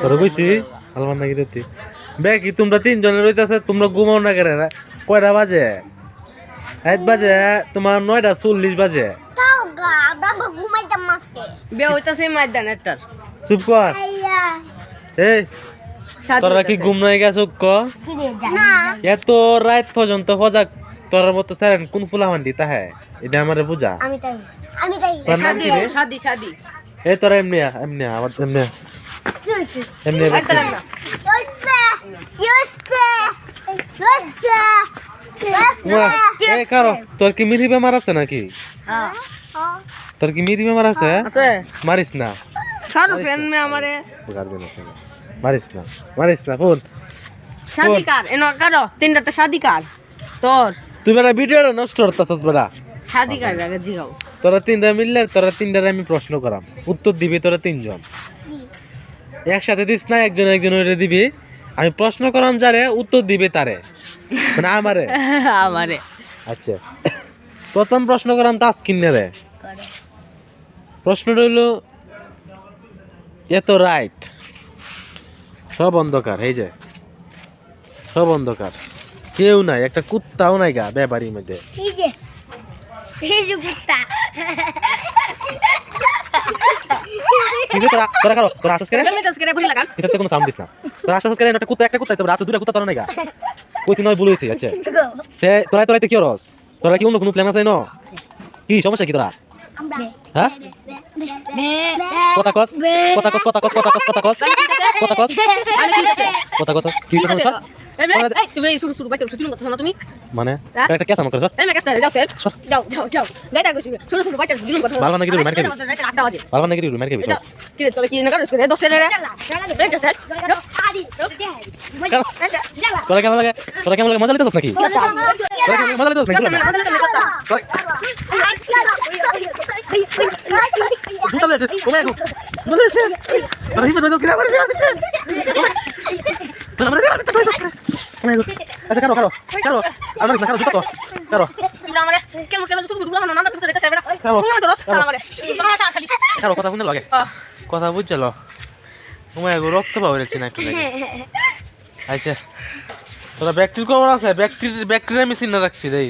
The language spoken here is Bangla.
তোরা কইছি আলমান নাকি রতি বে কি তোমরা তিনজনের রইতাছে তোমরা ঘুমাও না কেন কয়টা বাজে 1 বাজে তোমার 9:40 বাজে তাও গা বাবা ঘুমাইতাম আজকে বে হইতাছে ময়দান একটা চুপ কর এই তোরা কি ঘুম নাই গেছ ক না এত রাত পর্যন্ত ফজাক তোর মতো স্যারেন কোন ফুলা মান্ডি তাহে এটা আমারে বুঝা আমি তাই তোর নাম কি রে শাদি এই তোরা এমনি আবার এমনি এই কারো তোর কি মিরি বেমার আছে নাকি তোর কি মিরি বেমার আছে আছে মারিস না সারো ফ্যান মে আমারে গার্জেন আছে না মারিস না ফোন শাদি কার এনো কারো তিনটা শাদি কার তোর তুই বেটা ভিডিওটা নষ্ট করতেছস বেটা শাদি কার আগে জিগাও তোরা তিনটা মিললে তোরা তিনটারে আমি প্রশ্ন করাম উত্তর দিবি তোরা তিনজন একসাথে দিস না একজন ওরে দিবি আমি প্রশ্ন করাম যারে উত্তর দিবে তারে মানে আমারে আচ্ছা প্রথম প্রশ্ন করাম তাসকিন্নারে প্রশ্নটা হইল এত রাইট সব অন্ধকার এই যে সব অন্ধকার কেউ নাই একটা কুত্তাও নাই গা ব্যাপারীর মধ্যে এই যে কুত্তা তোরা আসস করে ভিতরে কোনো সাউন্ড দিস না তোরা আসস করে একটা কুত্তা তো রাত দুটা কুত্তা তোরা নাই গা কইছি নয় বলেছি আচ্ছা তোরা কি রস তোরা কি অন্য কোনো প্ল্যান আছে ন কি সমস্যা কি তোরা হ্যাঁ কথা কস কি সমস্যা তুমি মানে একটা কেস আমার করছ যাও গাইটা গেছি ছোট বাচ্চা দিলুন কথা ভালো নাকি মার খাবি 8টা বাজে ভালো নাকি মার খাবি কি রে তোরা কি না করছ রে 10 রে বেঞ্চ স্যার তোরা কেমন লাগে মজা লিতেছস নাকি মজা লিতেছস নাকি জুতা বেছে ওমে গো জুতা বেছে তোরা হিমে দইছস কি আমার তোরা আমারে দইছস ওমে গো আচ্ছা কারো আমরা না কারো জুতা তো কারো তোমরা আমারে কেমন শুরু না না তোর সাথে না তোমরা দরস আমারে তোমরা চা খালি কারো কথা শুনে লাগে কথা বুঝছলো ওমে গো রক্ত পাওয়াছে না একটু লাগে আচ্ছা তোরা ব্যাকটেরিয়া কোন আছে ব্যাকটেরিয়া মেশিন না রাখছি দেই